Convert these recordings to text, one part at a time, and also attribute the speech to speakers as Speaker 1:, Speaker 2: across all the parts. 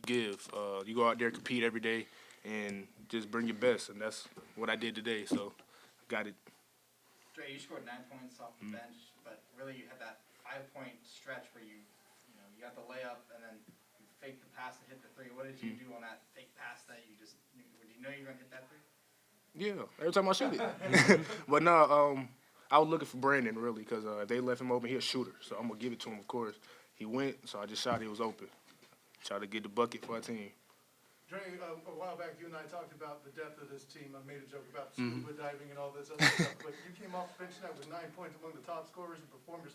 Speaker 1: give. You go out there, compete every day, and just bring your best. And that's what I did today. So, got it.
Speaker 2: Dre, you scored 9 points off the bench, but really you had that 5-point stretch where you got the layup and then you faked the pass to hit the three. What did you do on that fake pass that you just knew? Did you know you were going to hit that three?
Speaker 1: Yeah, every time I shoot it. But no, I was looking for Brandon, really, because if they left him open, he's a shooter. So I'm going to give it to him, of course. He went, so I just shot it. It was open. Try to get the bucket for our team.
Speaker 3: Dre, a while back, you and I talked about the depth of this team. I made a joke about scuba diving and all this other stuff, but you came off the bench tonight with 9 points, among the top scorers and performers.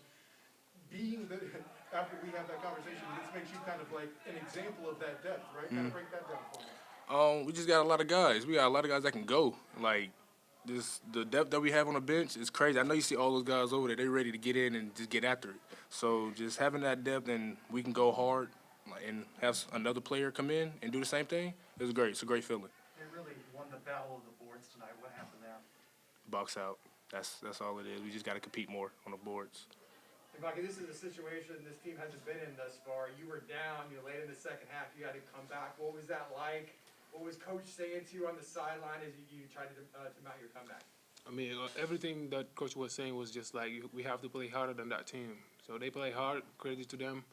Speaker 3: After we have that conversation, this makes you kind of like an example of that depth, right? Kind of break that down for me.
Speaker 1: We just got a lot of guys. We got a lot of guys that can go. Like, the depth that we have on the bench is crazy. I know you see all those guys over there. They're ready to get in and just get after it. So just having that depth and we can go hard and have another player come in and do the same thing, it's great. It's a great feeling.
Speaker 4: They really won the battle of the boards tonight. What happened there?
Speaker 1: Box out. That's all it is. We just got to compete more on the boards.
Speaker 5: Hey, Mbacke, this is a situation this team hasn't been in thus far. You were down. You late in the second half. You had to come back. What was that like? What was Coach saying to you on the sideline as you tried to mount your comeback?
Speaker 6: I mean, everything that Coach was saying was just like we have to play harder than that team. So they play hard. Credit to them.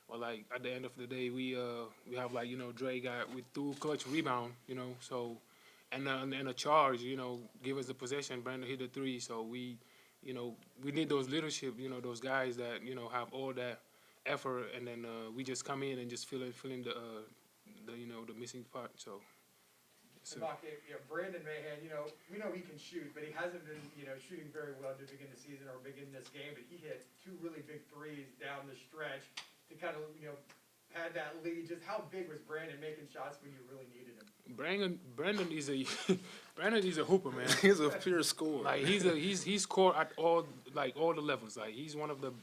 Speaker 6: But like at the end of the day, we have like Dre got with 2 clutch rebound, so and a charge, give us the possession. Brandon hit the 3, so we need those leadership, those guys that have all that effort, and then we just come in and just filling the missing part. So.
Speaker 5: Mbacke, Brandon Mahan, we know he can shoot, but he hasn't been, shooting very well to begin the season or begin this game. But he hit 2 really big threes down the stretch to kind of, pad that lead. Just how big was Brandon making shots when you really needed him?
Speaker 6: Brandon is a hooper, man.
Speaker 1: He's a pure scorer.
Speaker 6: Like he's scored at all the levels. Like he's one of the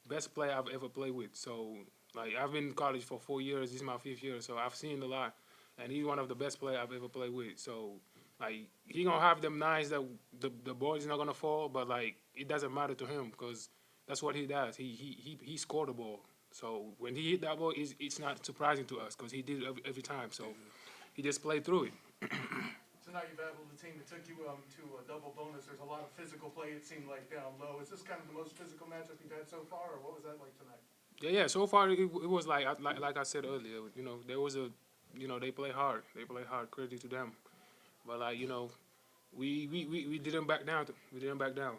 Speaker 6: best players I've ever played with. So like I've been in college for 4 years. This is my 5th year, so I've seen a lot. And he's one of the best players I've ever played with. So, like, he gonna have them nights that the ball is not gonna fall, but like it doesn't matter to him because that's what he does. He scored the ball. So when he hit that ball, it's not surprising to us because he did it every time. So he just played through it.
Speaker 3: Tonight you battled the team that took you to a double bonus. There's a lot of physical play, it seemed like, down low. Is this kind of the most physical matchup you've had so far, or what was that like tonight?
Speaker 6: Yeah. So far it was like I said earlier. There was a. They play hard. They play hard. Credit to them. But we didn't back down. We didn't back down.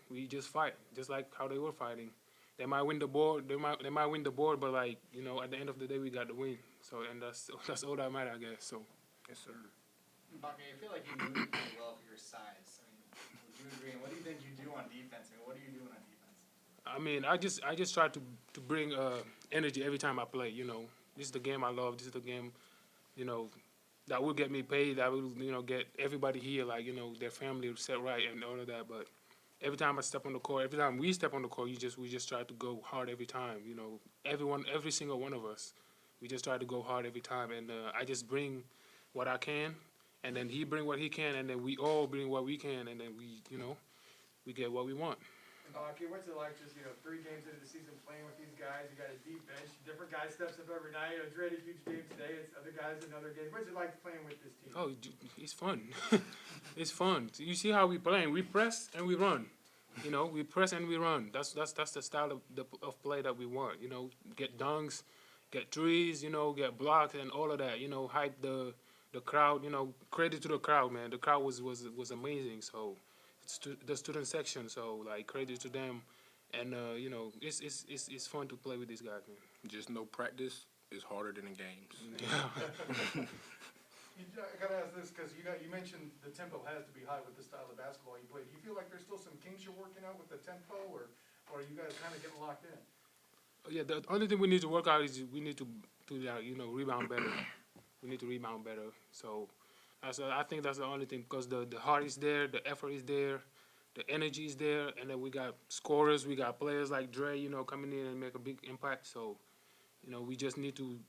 Speaker 6: We just fight, just like how they were fighting. They might win the board. They might win the board, but at the end of the day, we got the win. So and that's all that matters, I guess. So yes, sir.
Speaker 2: Mbacke, I feel like you moved pretty well for your size. I mean, would you agree? And what do you think you do on defense? I mean, what are you doing on defense?
Speaker 6: I mean, I just try to bring energy every time I play. This is the game I love. This is the game. That will get me paid. That will, get everybody here, their family set right and all of that. But every time I step on the court, every time we step on the court, we just try to go hard every time. Every single one of us, we just try to go hard every time. And I just bring what I can, and then he bring what he can, and then we all bring what we can, and then we get what we want.
Speaker 5: Mbacke, what's it like just, 3 games into the season playing with these guys? You got a deep bench. Different guy steps up every night. Dre had a huge game today. It's other guys in other games. What's it like playing with this team?
Speaker 6: Oh, it's fun. It's fun. You see how we playing. We press and we run. We press and we run. That's the style of play that we want. Get dunks, get threes, get blocks and all of that. Hype the crowd. Credit to the crowd, man. The crowd was amazing. So the student section. So credit to them. And it's fun to play with these guys, man.
Speaker 1: Just no practice is harder than in games.
Speaker 6: Yeah.
Speaker 3: I gotta ask this because you mentioned the tempo has to be high with the style of basketball you play. Do you feel like there's still some kinks you're working out with the tempo, or are you guys kind of getting locked in?
Speaker 6: Yeah, the only thing we need to work out is we need to rebound better. We need to rebound better. So I think that's the only thing because the heart is there, the effort is there. The energy is there, and then we got scorers, we got players like Dre, coming in and make a big impact. So, we just need to,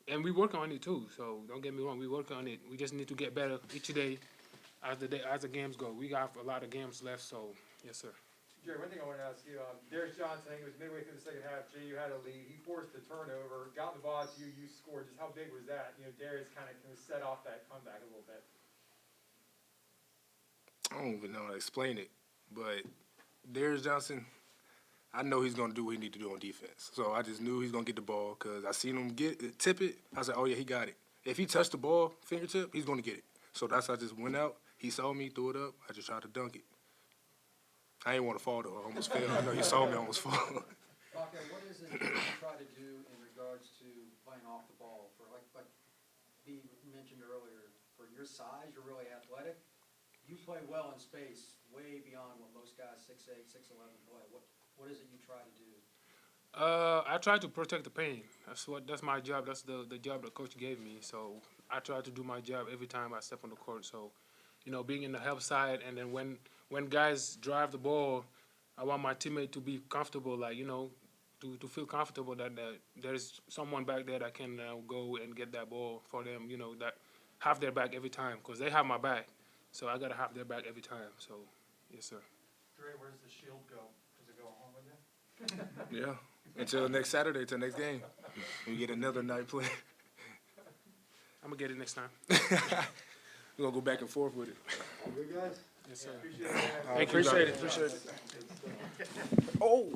Speaker 6: and we work on it too. So don't get me wrong, we work on it. We just need to get better each day as the games go. We got a lot of games left. So yes, sir.
Speaker 5: Jerry, one thing I wanted to ask you, Darius Johnson, I think it was midway through the second half, JU had a lead, he forced the turnover, got the ball to you, you scored, just how big was that? You know, Darius kind of set off that comeback a little bit.
Speaker 1: I don't even know how to explain it, but Darius Johnson, I know he's going to do what he need to do on defense. So I just knew he's going to get the ball because I seen him tip it. I said, oh, yeah, he got it. If he touched the ball, fingertip, he's going to get it. So that's how I just went out. He saw me, threw it up. I just tried to dunk it. I didn't want to fall, though. I almost fell. I know you saw me almost fall.
Speaker 7: Okay, what is it you try to do in regards to playing off the ball? For like B mentioned earlier, for your size, you're really athletic. You play well in space, way beyond what most guys 6'8", 6'11" play. What is it you try to do?
Speaker 6: I try to protect the paint. That's my job. That's the job the coach gave me. So I try to do my job every time I step on the court. So, you know, being in the help side, and then when guys drive the ball, I want my teammate to be comfortable, like, you know, to feel comfortable that there's someone back there that can go and get that ball for them, you know, that have their back every time, because they have my back. So I got to have their back every time. So, yes, sir.
Speaker 4: Dre, where does the shield go? Does it go home with you?
Speaker 1: Yeah. Until next Saturday, till next game. We get another night play.
Speaker 6: I'm going to get it next time.
Speaker 1: We're going to go back and forth with it.
Speaker 7: Good guys?
Speaker 6: Yes, sir.
Speaker 5: Appreciate it, man.
Speaker 6: Thank you.
Speaker 1: Appreciate it. Appreciate it. Oh.